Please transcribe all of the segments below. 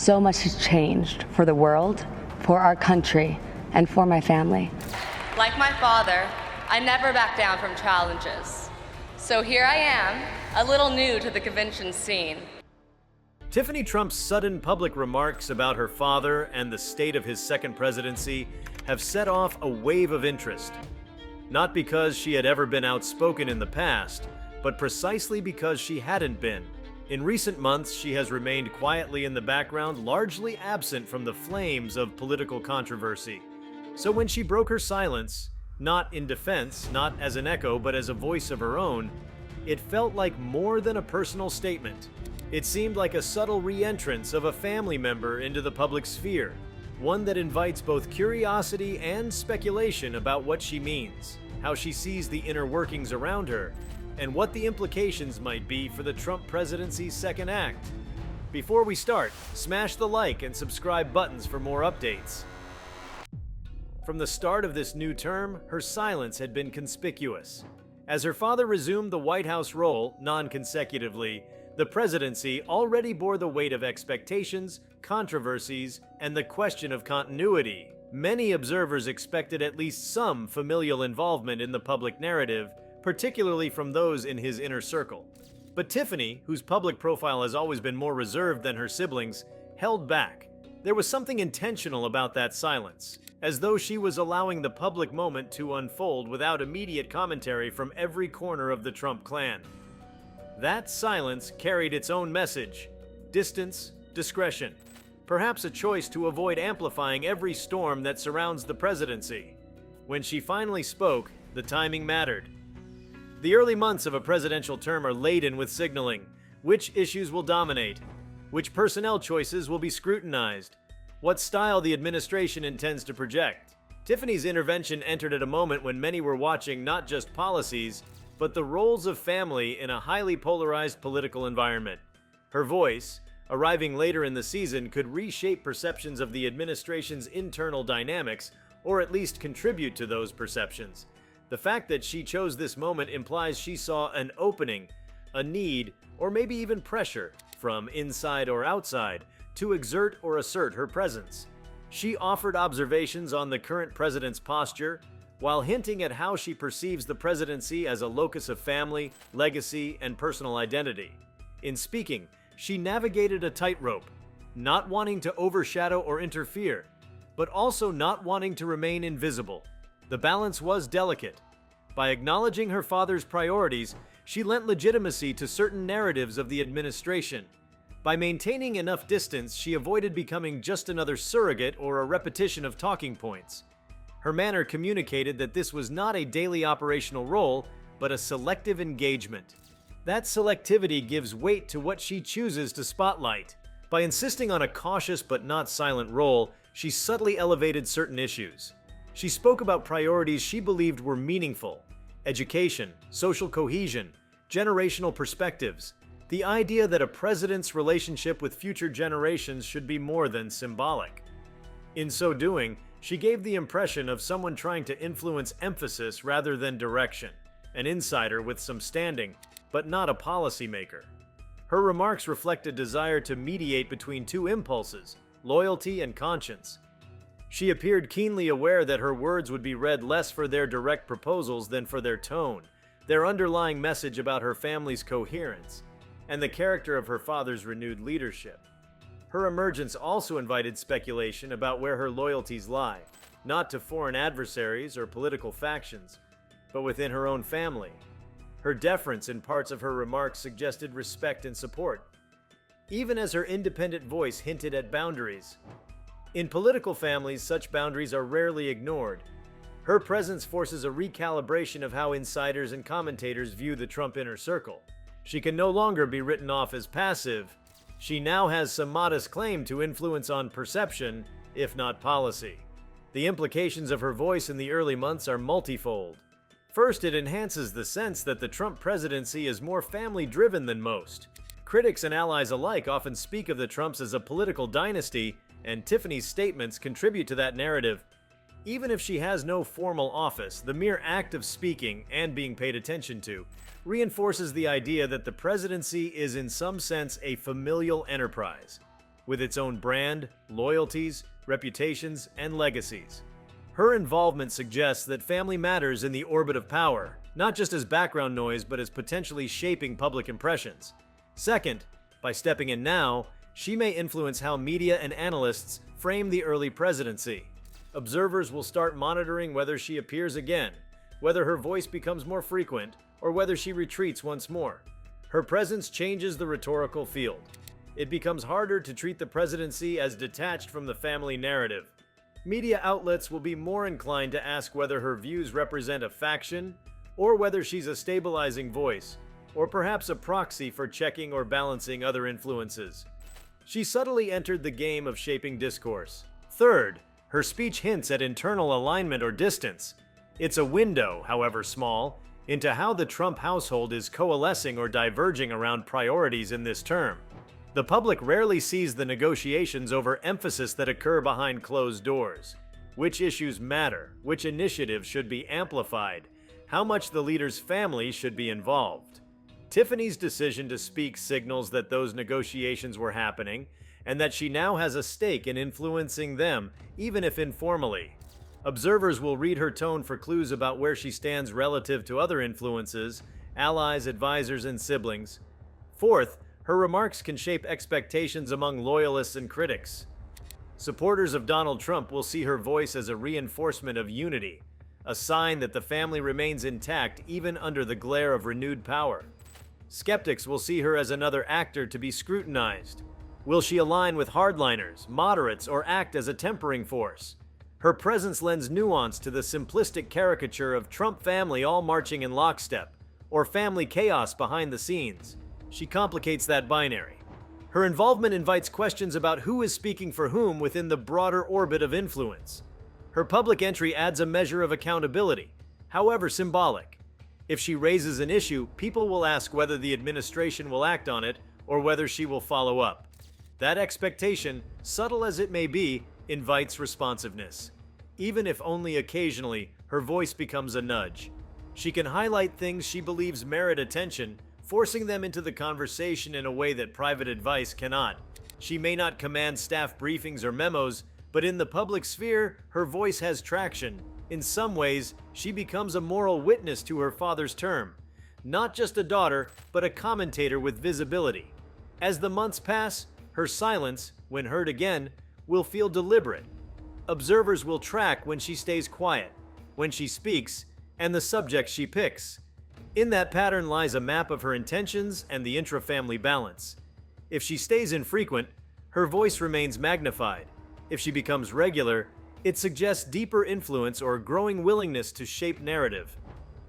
So much has changed for the world, for our country, and for my family. Like my father, I never back down from challenges. So here I am, a little new to the convention scene. Tiffany Trump's sudden public remarks about her father and the state of his second presidency have set off a wave of interest. Not because she had ever been outspoken in the past, but precisely because she hadn't been. In recent months, she has remained quietly in the background, largely absent from the flames of political controversy. So when she broke her silence, not in defense, not as an echo, but as a voice of her own, it felt like more than a personal statement. It seemed like a subtle re-entrance of a family member into the public sphere, one that invites both curiosity and speculation about what she means, how she sees the inner workings around her, and what the implications might be for the Trump presidency's second act. Before we start, smash the like and subscribe buttons for more updates. From the start of this new term, her silence had been conspicuous. As her father resumed the White House role, non-consecutively, the presidency already bore the weight of expectations, controversies, and the question of continuity. Many observers expected at least some familial involvement in the public narrative, particularly from those in his inner circle. But Tiffany, whose public profile has always been more reserved than her siblings, held back. There was something intentional about that silence, as though she was allowing the public moment to unfold without immediate commentary from every corner of the Trump clan. That silence carried its own message: distance, discretion, perhaps a choice to avoid amplifying every storm that surrounds the presidency. When she finally spoke, the timing mattered. The early months of a presidential term are laden with signaling. Which issues will dominate? Which personnel choices will be scrutinized? What style the administration intends to project? Tiffany's intervention entered at a moment when many were watching not just policies, but the roles of family in a highly polarized political environment. Her voice, arriving later in the season, could reshape perceptions of the administration's internal dynamics, or at least contribute to those perceptions. The fact that she chose this moment implies she saw an opening, a need, or maybe even pressure, from inside or outside, to exert or assert her presence. She offered observations on the current president's posture, while hinting at how she perceives the presidency as a locus of family, legacy, and personal identity. In speaking, she navigated a tightrope, not wanting to overshadow or interfere, but also not wanting to remain invisible. The balance was delicate. By acknowledging her father's priorities, she lent legitimacy to certain narratives of the administration. By maintaining enough distance, she avoided becoming just another surrogate or a repetition of talking points. Her manner communicated that this was not a daily operational role, but a selective engagement. That selectivity gives weight to what she chooses to spotlight. By insisting on a cautious but not silent role, she subtly elevated certain issues. She spoke about priorities she believed were meaningful: education, social cohesion, generational perspectives, the idea that a president's relationship with future generations should be more than symbolic. In so doing, she gave the impression of someone trying to influence emphasis rather than direction, an insider with some standing, but not a policymaker. Her remarks reflect a desire to mediate between two impulses: loyalty and conscience. She appeared keenly aware that her words would be read less for their direct proposals than for their tone, their underlying message about her family's coherence, and the character of her father's renewed leadership. Her emergence also invited speculation about where her loyalties lie, not to foreign adversaries or political factions, but within her own family. Her deference in parts of her remarks suggested respect and support, even as her independent voice hinted at boundaries. In political families, such boundaries are rarely ignored. Her presence forces a recalibration of how insiders and commentators view the Trump inner circle. She can no longer be written off as passive. She now has some modest claim to influence on perception, if not policy. The implications of her voice in the early months are multifold. First, it enhances the sense that the Trump presidency is more family-driven than most. Critics and allies alike often speak of the Trumps as a political dynasty, and Tiffany's statements contribute to that narrative. Even if she has no formal office, the mere act of speaking and being paid attention to reinforces the idea that the presidency is in some sense a familial enterprise. with its own brand, loyalties, reputations, and legacies. Her involvement suggests that family matters in the orbit of power, not just as background noise, but as potentially shaping public impressions. Second, by stepping in now, she may influence how media and analysts frame the early presidency. Observers will start monitoring whether she appears again, whether her voice becomes more frequent, or whether she retreats once more. Her presence changes the rhetorical field. It becomes harder to treat the presidency as detached from the family narrative. Media outlets will be more inclined to ask whether her views represent a faction, or whether she's a stabilizing voice, or perhaps a proxy for checking or balancing other influences. She subtly entered the game of shaping discourse. Third, her speech hints at internal alignment or distance. It's a window, however small, into how the Trump household is coalescing or diverging around priorities in this term. The public rarely sees the negotiations over emphasis that occur behind closed doors. Which issues matter, which initiatives should be amplified, how much the leader's family should be involved. Tiffany's decision to speak signals that those negotiations were happening, and that she now has a stake in influencing them, even if informally. Observers will read her tone for clues about where she stands relative to other influences, allies, advisors, and siblings. Fourth, her remarks can shape expectations among loyalists and critics. Supporters of Donald Trump will see her voice as a reinforcement of unity, a sign that the family remains intact even under the glare of renewed power. Skeptics will see her as another actor to be scrutinized. Will she align with hardliners, moderates, or act as a tempering force? Her presence lends nuance to the simplistic caricature of Trump family all marching in lockstep, or family chaos behind the scenes. She complicates that binary. Her involvement invites questions about who is speaking for whom within the broader orbit of influence. Her public entry adds a measure of accountability, however symbolic. If she raises an issue, people will ask whether the administration will act on it or whether she will follow up. That expectation, subtle as it may be, invites responsiveness. Even if only occasionally, her voice becomes a nudge. She can highlight things she believes merit attention, forcing them into the conversation in a way that private advice cannot. She may not command staff briefings or memos, but in the public sphere, her voice has traction. In some ways, she becomes a moral witness to her father's term. Not just a daughter, but a commentator with visibility. As the months pass, her silence, when heard again, will feel deliberate. Observers will track when she stays quiet, when she speaks, and the subjects she picks. In that pattern lies a map of her intentions and the intra-family balance. If she stays infrequent, her voice remains magnified. If she becomes regular, it suggests deeper influence or growing willingness to shape narrative.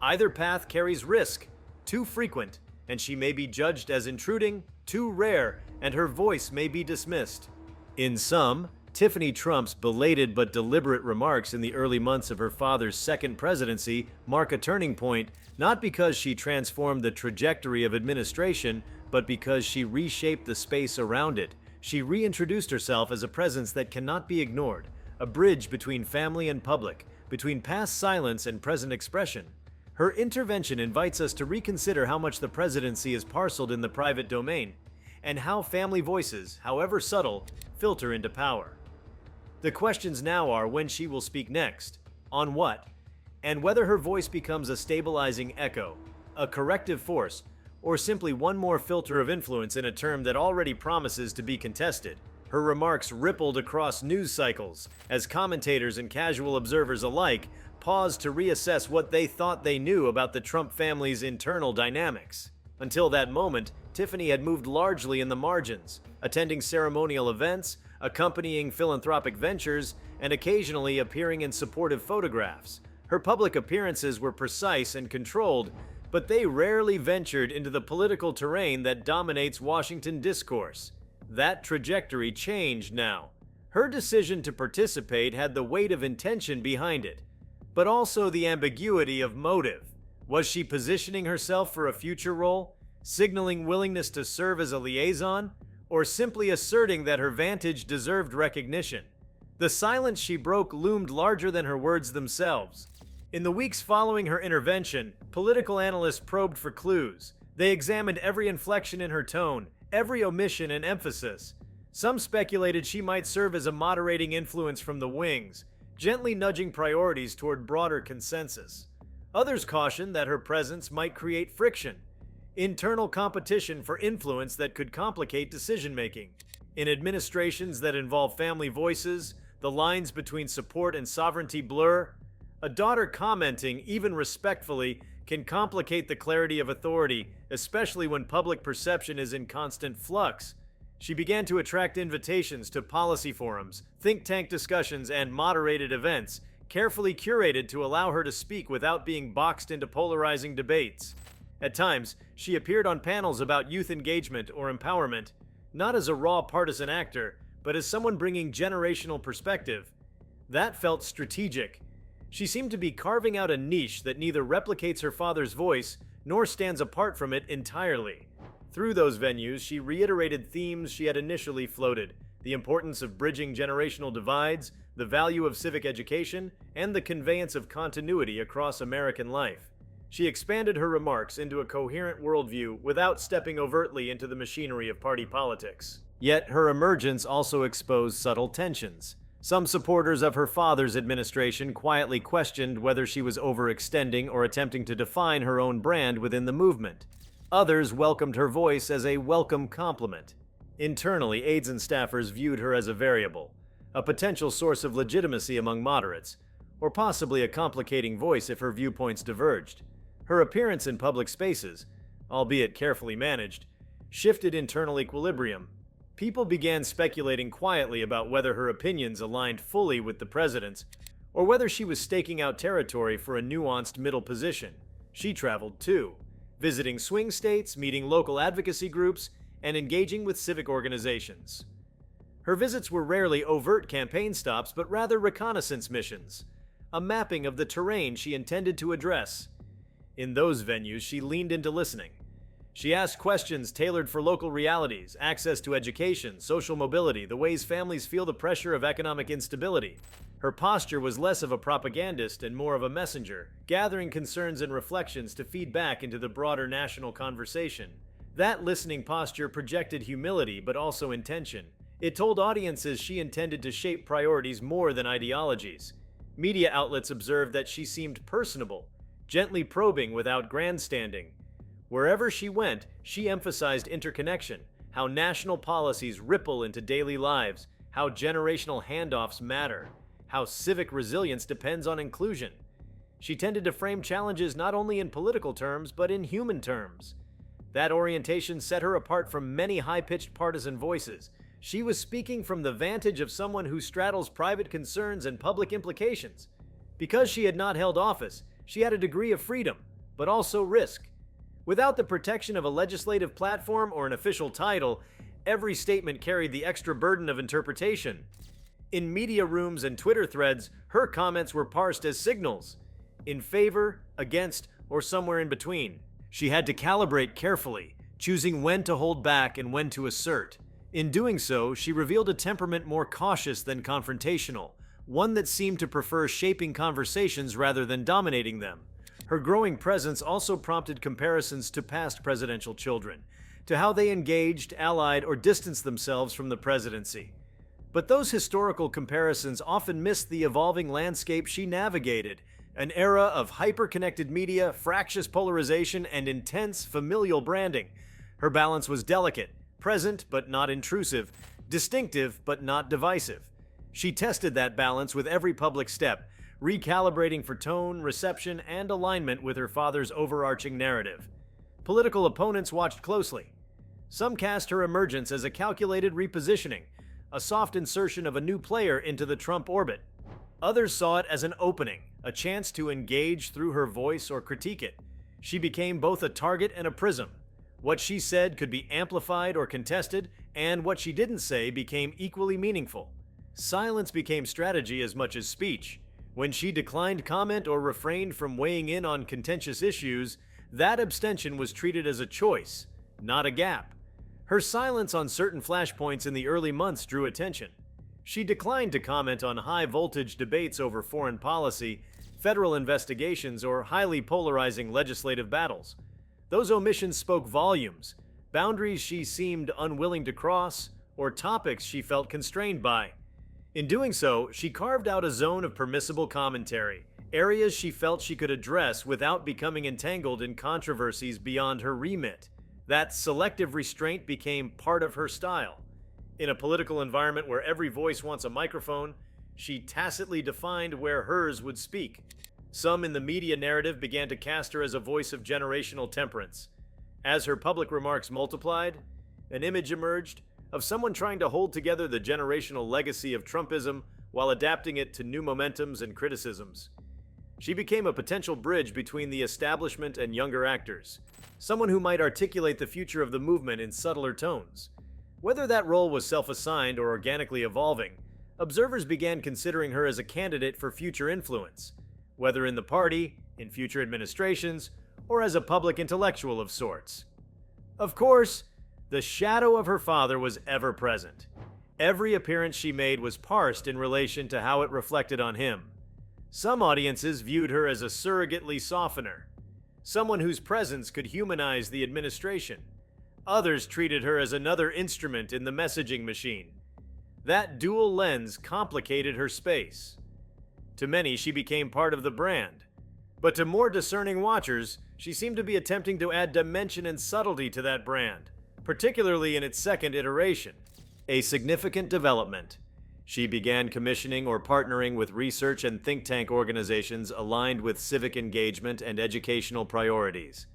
Either path carries risk. Too frequent, and she may be judged as intruding; too rare, and her voice may be dismissed. In sum, Tiffany Trump's belated but deliberate remarks in the early months of her father's second presidency mark a turning point, not because she transformed the trajectory of administration, but because she reshaped the space around it. She reintroduced herself as a presence that cannot be ignored, a bridge between family and public, between past silence and present expression. Her intervention invites us to reconsider how much the presidency is parceled in the private domain, and how family voices, however subtle, filter into power. The questions now are when she will speak next, on what, and whether her voice becomes a stabilizing echo, a corrective force, or simply one more filter of influence in a term that already promises to be contested. Her remarks rippled across news cycles as commentators and casual observers alike paused to reassess what they thought they knew about the Trump family's internal dynamics. Until that moment, Tiffany had moved largely in the margins, attending ceremonial events, accompanying philanthropic ventures, and occasionally appearing in supportive photographs. Her public appearances were precise and controlled, but they rarely ventured into the political terrain that dominates Washington discourse. That trajectory changed now. Her decision to participate had the weight of intention behind it, but also the ambiguity of motive. Was she positioning herself for a future role, signaling willingness to serve as a liaison, or simply asserting that her vantage deserved recognition? The silence she broke loomed larger than her words themselves. In the weeks following her intervention, political analysts probed for clues. They examined every inflection in her tone, every omission and emphasis. Some speculated she might serve as a moderating influence from the wings, gently nudging priorities toward broader consensus. Others cautioned that her presence might create friction, internal competition for influence that could complicate decision-making. In administrations that involve family voices, the lines between support and sovereignty blur. A daughter commenting, even respectfully, can complicate the clarity of authority, especially when public perception is in constant flux. She began to attract invitations to policy forums, think tank discussions, and moderated events, carefully curated to allow her to speak without being boxed into polarizing debates. At times, she appeared on panels about youth engagement or empowerment, not as a raw partisan actor, but as someone bringing generational perspective. That felt strategic. She seemed to be carving out a niche that neither replicates her father's voice nor stands apart from it entirely. Through those venues, she reiterated themes she had initially floated: the importance of bridging generational divides, the value of civic education, and the conveyance of continuity across American life. She expanded her remarks into a coherent worldview without stepping overtly into the machinery of party politics. Yet her emergence also exposed subtle tensions. Some supporters of her father's administration quietly questioned whether she was overextending or attempting to define her own brand within the movement. Others welcomed her voice as a welcome compliment. Internally, aides and staffers viewed her as a variable, a potential source of legitimacy among moderates, or possibly a complicating voice if her viewpoints diverged. Her appearance in public spaces, albeit carefully managed, shifted internal equilibrium. People began speculating quietly about whether her opinions aligned fully with the president's, or whether she was staking out territory for a nuanced middle position. She traveled too, visiting swing states, meeting local advocacy groups, and engaging with civic organizations. Her visits were rarely overt campaign stops, but rather reconnaissance missions, a mapping of the terrain she intended to address. In those venues, she leaned into listening. She asked questions tailored for local realities: access to education, social mobility, the ways families feel the pressure of economic instability. Her posture was less of a propagandist and more of a messenger, gathering concerns and reflections to feed back into the broader national conversation. That listening posture projected humility but also intention. It told audiences she intended to shape priorities more than ideologies. Media outlets observed that she seemed personable, gently probing without grandstanding. Wherever she went, she emphasized interconnection, how national policies ripple into daily lives, how generational handoffs matter, how civic resilience depends on inclusion. She tended to frame challenges not only in political terms, but in human terms. That orientation set her apart from many high-pitched partisan voices. She was speaking from the vantage of someone who straddles private concerns and public implications. Because she had not held office, she had a degree of freedom, but also risk. Without the protection of a legislative platform or an official title, every statement carried the extra burden of interpretation. In media rooms and Twitter threads, her comments were parsed as signals: in favor, against, or somewhere in between. She had to calibrate carefully, choosing when to hold back and when to assert. In doing so, she revealed a temperament more cautious than confrontational, one that seemed to prefer shaping conversations rather than dominating them. Her growing presence also prompted comparisons to past presidential children, to how they engaged, allied, or distanced themselves from the presidency. But those historical comparisons often missed the evolving landscape she navigated, an era of hyper-connected media, fractious polarization, and intense familial branding. Her balance was delicate, present but not intrusive, distinctive but not divisive. She tested that balance with every public step, recalibrating for tone, reception, and alignment with her father's overarching narrative. Political opponents watched closely. Some cast her emergence as a calculated repositioning, a soft insertion of a new player into the Trump orbit. Others saw it as an opening, a chance to engage through her voice or critique it. She became both a target and a prism. What she said could be amplified or contested, and what she didn't say became equally meaningful. Silence became strategy as much as speech. When she declined comment or refrained from weighing in on contentious issues, that abstention was treated as a choice, not a gap. Her silence on certain flashpoints in the early months drew attention. She declined to comment on high-voltage debates over foreign policy, federal investigations, or highly polarizing legislative battles. Those omissions spoke volumes, boundaries she seemed unwilling to cross, or topics she felt constrained by. In doing so, she carved out a zone of permissible commentary, areas she felt she could address without becoming entangled in controversies beyond her remit. That selective restraint became part of her style. In a political environment where every voice wants a microphone, she tacitly defined where hers would speak. Some in the media narrative began to cast her as a voice of generational temperance. As her public remarks multiplied, an image emerged of someone trying to hold together the generational legacy of Trumpism while adapting it to new momentums and criticisms. She became a potential bridge between the establishment and younger actors, someone who might articulate the future of the movement in subtler tones. Whether that role was self-assigned or organically evolving, observers began considering her as a candidate for future influence, whether in the party, in future administrations, or as a public intellectual of sorts. Of course, the shadow of her father was ever present. Every appearance she made was parsed in relation to how it reflected on him. Some audiences viewed her as a surrogately softener, someone whose presence could humanize the administration. Others treated her as another instrument in the messaging machine. That dual lens complicated her space. To many, she became part of the brand. But to more discerning watchers, she seemed to be attempting to add dimension and subtlety to that brand, particularly in its second iteration. A significant development. She began commissioning or partnering with research and think tank organizations aligned with civic engagement and educational priorities.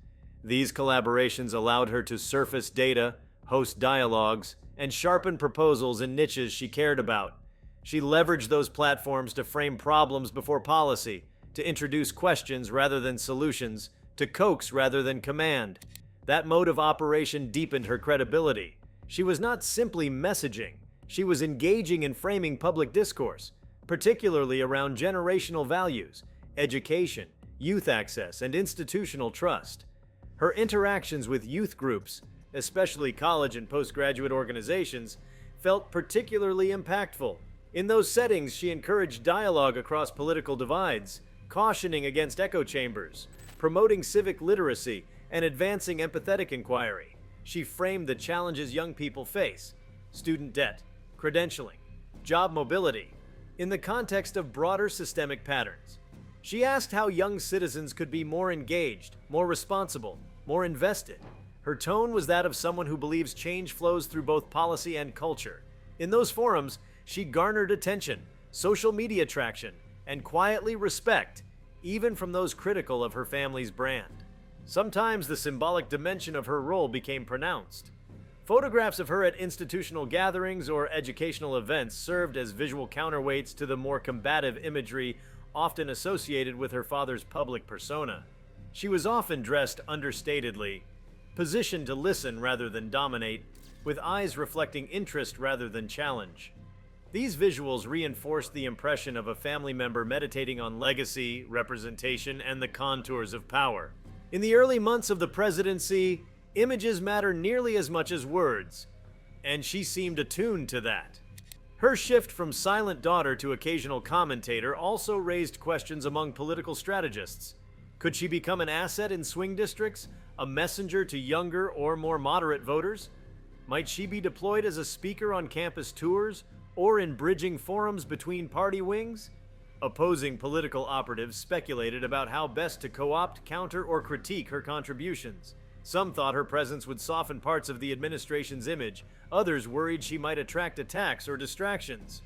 These collaborations allowed her to surface data, host dialogues, and sharpen proposals in niches she cared about. She leveraged those platforms to frame problems before policy, to introduce questions rather than solutions, to coax rather than command. That mode of operation deepened her credibility. She was not simply messaging. She was engaging in framing public discourse, particularly around generational values, education, youth access, and institutional trust. Her interactions with youth groups, especially college and postgraduate organizations, felt particularly impactful. In those settings, she encouraged dialogue across political divides, cautioning against echo chambers, promoting civic literacy, and advancing empathetic inquiry. She framed the challenges young people face: student debt, credentialing, job mobility, in the context of broader systemic patterns. She asked how young citizens could be more engaged, more responsible, more invested. Her tone was that of someone who believes change flows through both policy and culture. In those forums, she garnered attention, social media traction, and quietly respect, even from those critical of her family's brand. Sometimes the symbolic dimension of her role became pronounced. Photographs of her at institutional gatherings or educational events served as visual counterweights to the more combative imagery often associated with her father's public persona. She was often dressed understatedly, positioned to listen rather than dominate, with eyes reflecting interest rather than challenge. These visuals reinforced the impression of a family member meditating on legacy, representation, and the contours of power. In the early months of the presidency, images matter nearly as much as words, and she seemed attuned to that. Her shift from silent daughter to occasional commentator also raised questions among political strategists. Could she become an asset in swing districts, a messenger to younger or more moderate voters? Might she be deployed as a speaker on campus tours or in bridging forums between party wings? Opposing political operatives speculated about how best to co-opt, counter, or critique her contributions. Some thought her presence would soften parts of the administration's image. Others worried she might attract attacks or distractions.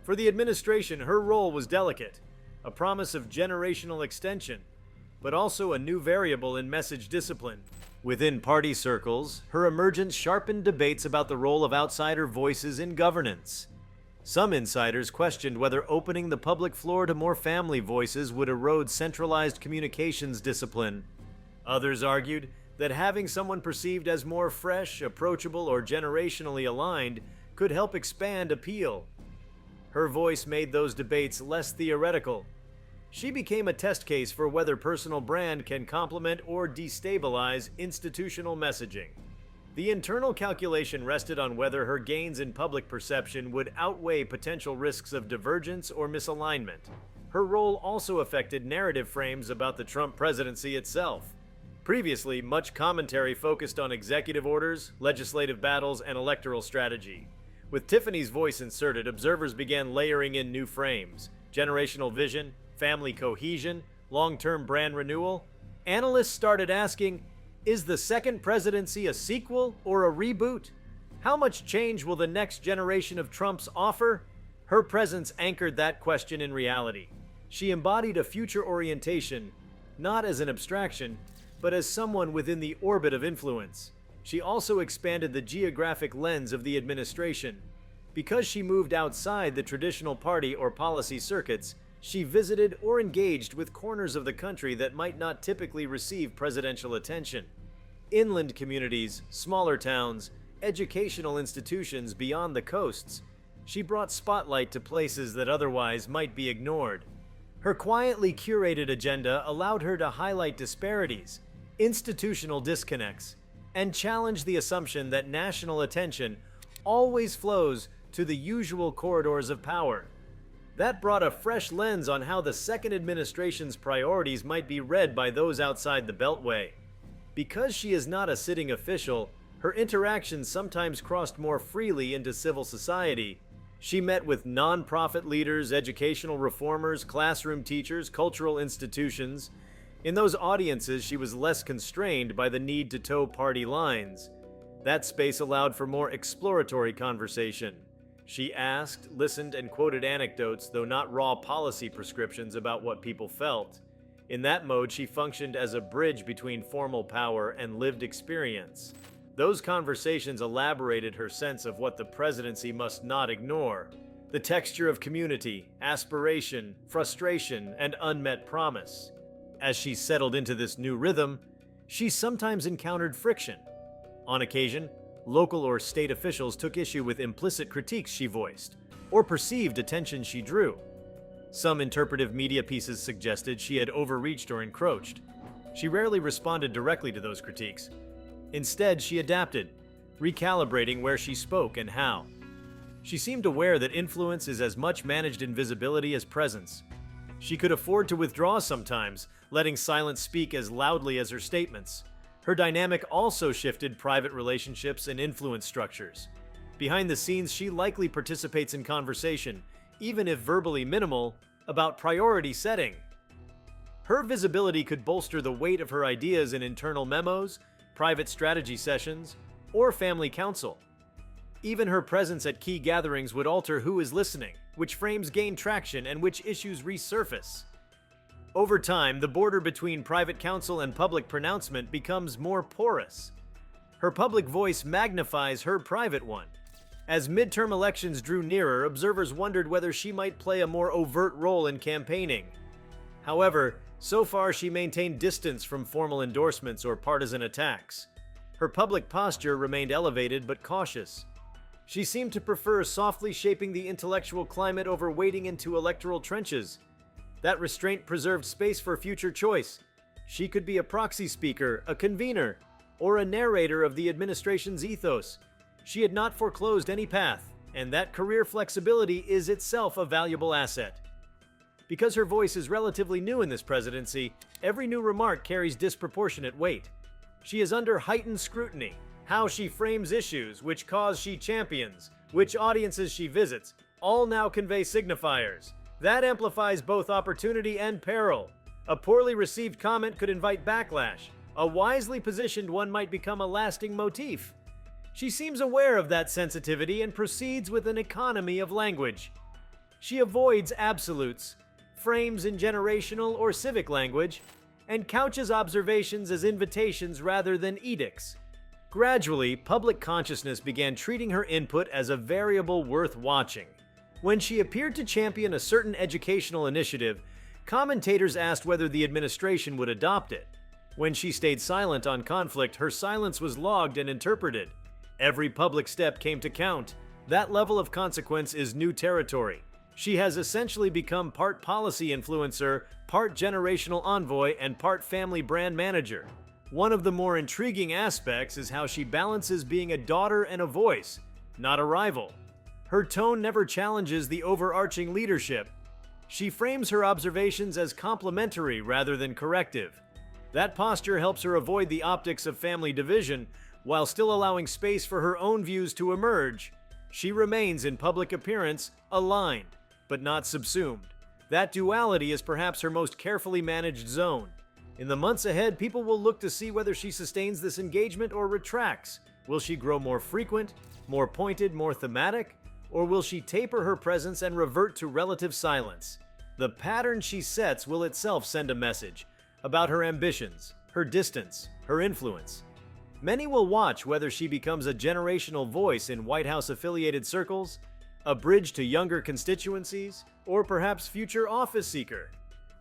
For the administration, her role was delicate, a promise of generational extension, but also a new variable in message discipline. Within party circles, her emergence sharpened debates about the role of outsider voices in governance. Some insiders questioned whether opening the public floor to more family voices would erode centralized communications discipline. Others argued that having someone perceived as more fresh, approachable, or generationally aligned could help expand appeal. Her voice made those debates less theoretical. She became a test case for whether personal brand can complement or destabilize institutional messaging. The internal calculation rested on whether her gains in public perception would outweigh potential risks of divergence or misalignment. Her role also affected narrative frames about the Trump presidency itself. Previously, much commentary focused on executive orders, legislative battles, and electoral strategy. With Tiffany's voice inserted, observers began layering in new frames: generational vision, family cohesion, long-term brand renewal. Analysts started asking, is the second presidency a sequel or a reboot? How much change will the next generation of Trumps offer? Her presence anchored that question in reality. She embodied a future orientation, not as an abstraction, but as someone within the orbit of influence. She also expanded the geographic lens of the administration. Because she moved outside the traditional party or policy circuits, she visited or engaged with corners of the country that might not typically receive presidential attention. Inland communities, smaller towns, educational institutions beyond the coasts. She brought spotlight to places that otherwise might be ignored. Her quietly curated agenda allowed her to highlight disparities, institutional disconnects, and challenge the assumption that national attention always flows to the usual corridors of power. That brought a fresh lens on how the second administration's priorities might be read by those outside the Beltway. Because she is not a sitting official, her interactions sometimes crossed more freely into civil society. She met with non-profit leaders, educational reformers, classroom teachers, cultural institutions. In those audiences, she was less constrained by the need to toe party lines. That space allowed for more exploratory conversation. She asked, listened, and quoted anecdotes, though not raw policy prescriptions about what people felt. In that mode, she functioned as a bridge between formal power and lived experience. Those conversations elaborated her sense of what the presidency must not ignore: the texture of community, aspiration, frustration, and unmet promise. As she settled into this new rhythm, she sometimes encountered friction. On occasion, local or state officials took issue with implicit critiques she voiced, or perceived attention she drew. Some interpretive media pieces suggested she had overreached or encroached. She rarely responded directly to those critiques. Instead, she adapted, recalibrating where she spoke and how. She seemed aware that influence is as much managed invisibility as presence. She could afford to withdraw sometimes, letting silence speak as loudly as her statements. Her dynamic also shifted private relationships and influence structures. Behind the scenes, she likely participates in conversation, even if verbally minimal, about priority setting. Her visibility could bolster the weight of her ideas in internal memos, private strategy sessions, or family council. Even her presence at key gatherings would alter who is listening, which frames gain traction, and which issues resurface. Over time, the border between private counsel and public pronouncement becomes more porous. Her public voice magnifies her private one. As midterm elections drew nearer, observers wondered whether she might play a more overt role in campaigning. However, so far she maintained distance from formal endorsements or partisan attacks. Her public posture remained elevated but cautious. She seemed to prefer softly shaping the intellectual climate over wading into electoral trenches. That restraint preserved space for future choice. She could be a proxy speaker, a convener, or a narrator of the administration's ethos. She had not foreclosed any path, and that career flexibility is itself a valuable asset. Because her voice is relatively new in this presidency, every new remark carries disproportionate weight. She is under heightened scrutiny. How she frames issues, which cause she champions, which audiences she visits, all now convey signifiers. That amplifies both opportunity and peril. A poorly received comment could invite backlash. A wisely positioned one might become a lasting motif. She seems aware of that sensitivity and proceeds with an economy of language. She avoids absolutes, frames in generational or civic language, and couches observations as invitations rather than edicts. Gradually, public consciousness began treating her input as a variable worth watching. When she appeared to champion a certain educational initiative, commentators asked whether the administration would adopt it. When she stayed silent on conflict, her silence was logged and interpreted. Every public step came to count. That level of consequence is new territory. She has essentially become part policy influencer, part generational envoy, and part family brand manager. One of the more intriguing aspects is how she balances being a daughter and a voice, not a rival. Her tone never challenges the overarching leadership. She frames her observations as complementary rather than corrective. That posture helps her avoid the optics of family division while still allowing space for her own views to emerge. She remains in public appearance aligned, but not subsumed. That duality is perhaps her most carefully managed zone. In the months ahead, people will look to see whether she sustains this engagement or retracts. Will she grow more frequent, more pointed, more thematic? Or will she taper her presence and revert to relative silence? The pattern she sets will itself send a message about her ambitions, her distance, her influence. Many will watch whether she becomes a generational voice in White House-affiliated circles, a bridge to younger constituencies, or perhaps future office seeker.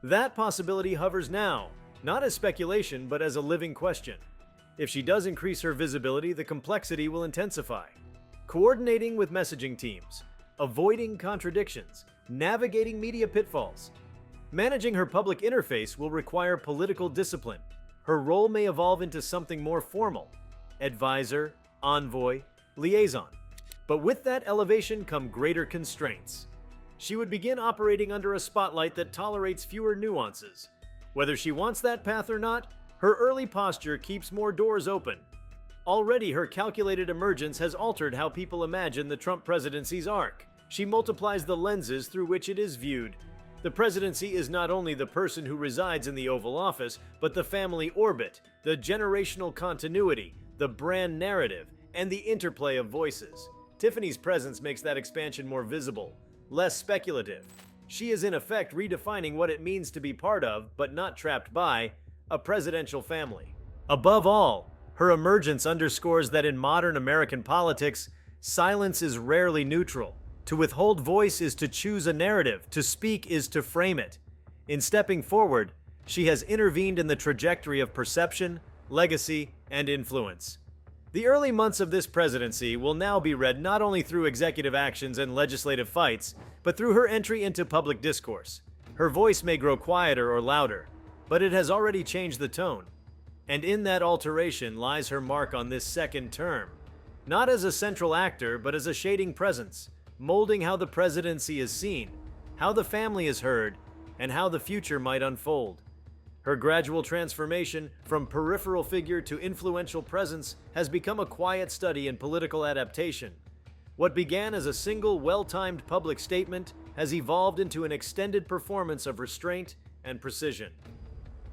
That possibility hovers now, not as speculation, but as a living question. If she does increase her visibility, the complexity will intensify. Coordinating with messaging teams, avoiding contradictions, navigating media pitfalls. Managing her public interface will require political discipline. Her role may evolve into something more formal: advisor, envoy, liaison. But with that elevation come greater constraints. She would begin operating under a spotlight that tolerates fewer nuances. Whether she wants that path or not, her early posture keeps more doors open. Already, her calculated emergence has altered how people imagine the Trump presidency's arc. She multiplies the lenses through which it is viewed. The presidency is not only the person who resides in the Oval Office, but the family orbit, the generational continuity, the brand narrative, and the interplay of voices. Tiffany's presence makes that expansion more visible, less speculative. She is in effect redefining what it means to be part of, but not trapped by, a presidential family. Above all, her emergence underscores that in modern American politics, silence is rarely neutral. To withhold voice is to choose a narrative, to speak is to frame it. In stepping forward, she has intervened in the trajectory of perception, legacy, and influence. The early months of this presidency will now be read not only through executive actions and legislative fights, but through her entry into public discourse. Her voice may grow quieter or louder, but it has already changed the tone. And in that alteration lies her mark on this second term. Not as a central actor, but as a shading presence, molding how the presidency is seen, how the family is heard, and how the future might unfold. Her gradual transformation from peripheral figure to influential presence has become a quiet study in political adaptation. What began as a single, well-timed public statement has evolved into an extended performance of restraint and precision.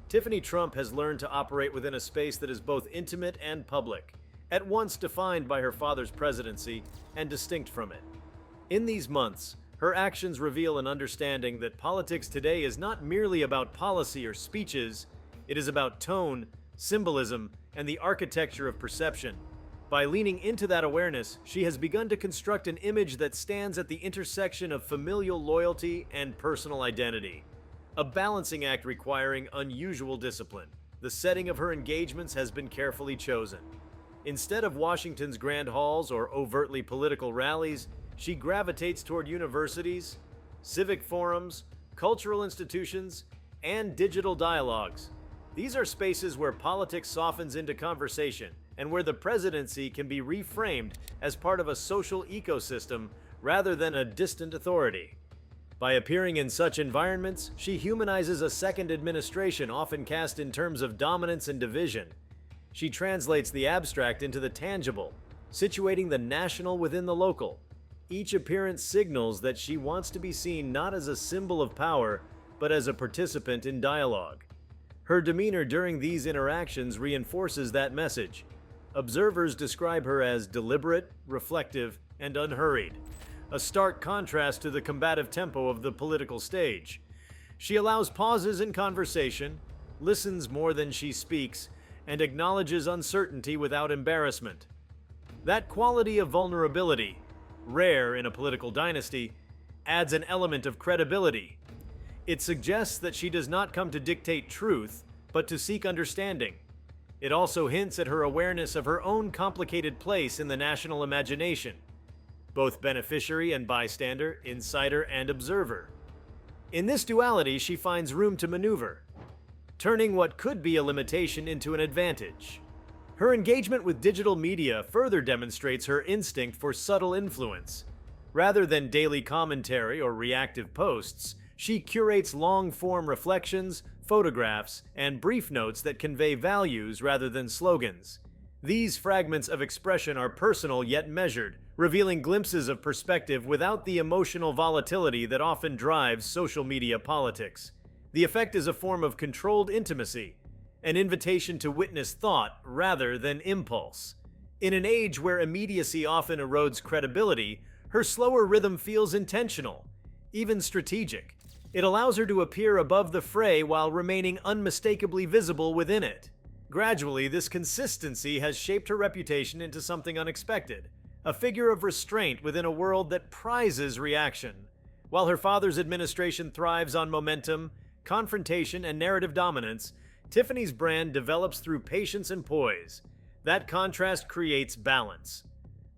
Tiffany Trump has learned to operate within a space that is both intimate and public, at once defined by her father's presidency and distinct from it. In these months, her actions reveal an understanding that politics today is not merely about policy or speeches, it is about tone, symbolism, and the architecture of perception. By leaning into that awareness, she has begun to construct an image that stands at the intersection of familial loyalty and personal identity, a balancing act requiring unusual discipline. The setting of her engagements has been carefully chosen. Instead of Washington's grand halls or overtly political rallies, she gravitates toward universities, civic forums, cultural institutions, and digital dialogues. These are spaces where politics softens into conversation and where the presidency can be reframed as part of a social ecosystem rather than a distant authority. By appearing in such environments, she humanizes a second administration often cast in terms of dominance and division. She translates the abstract into the tangible, situating the national within the local. Each appearance signals that she wants to be seen not as a symbol of power, but as a participant in dialogue. Her demeanor during these interactions reinforces that message. Observers describe her as deliberate, reflective, and unhurried, a stark contrast to the combative tempo of the political stage. She allows pauses in conversation, listens more than she speaks, and acknowledges uncertainty without embarrassment. That quality of vulnerability, rare in a political dynasty, adds an element of credibility. It suggests that she does not come to dictate truth, but to seek understanding. It also hints at her awareness of her own complicated place in the national imagination, both beneficiary and bystander, insider and observer. In this duality, she finds room to maneuver, turning what could be a limitation into an advantage. Her engagement with digital media further demonstrates her instinct for subtle influence. Rather than daily commentary or reactive posts, she curates long-form reflections, photographs, and brief notes that convey values rather than slogans. These fragments of expression are personal yet measured, revealing glimpses of perspective without the emotional volatility that often drives social media politics. The effect is a form of controlled intimacy, an invitation to witness thought rather than impulse. In an age where immediacy often erodes credibility, her slower rhythm feels intentional, even strategic. It allows her to appear above the fray while remaining unmistakably visible within it. Gradually, this consistency has shaped her reputation into something unexpected, a figure of restraint within a world that prizes reaction. While her father's administration thrives on momentum, confrontation, and narrative dominance, Tiffany's brand develops through patience and poise. That contrast creates balance.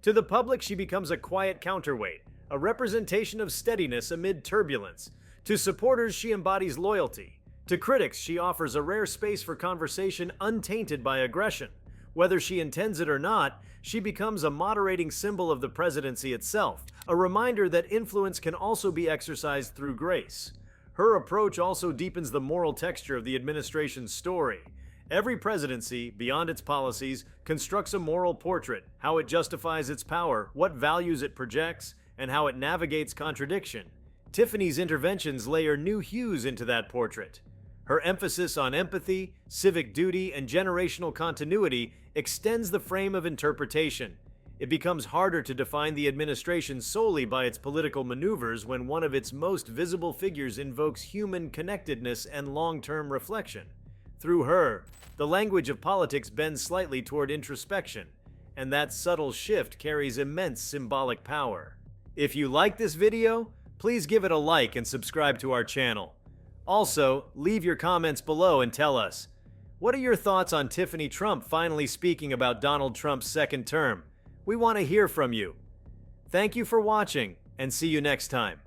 To the public, she becomes a quiet counterweight, a representation of steadiness amid turbulence. To supporters, she embodies loyalty. To critics, she offers a rare space for conversation untainted by aggression. Whether she intends it or not, she becomes a moderating symbol of the presidency itself, a reminder that influence can also be exercised through grace. Her approach also deepens the moral texture of the administration's story. Every presidency, beyond its policies, constructs a moral portrait, how it justifies its power, what values it projects, and how it navigates contradiction. Tiffany's interventions layer new hues into that portrait. Her emphasis on empathy, civic duty, and generational continuity extends the frame of interpretation. It becomes harder to define the administration solely by its political maneuvers when one of its most visible figures invokes human connectedness and long-term reflection. Through her, the language of politics bends slightly toward introspection, and that subtle shift carries immense symbolic power. If you like this video, please give it a like and subscribe to our channel. Also, leave your comments below and tell us, what are your thoughts on Tiffany Trump finally speaking about Donald Trump's second term? We want to hear from you. Thank you for watching, and see you next time.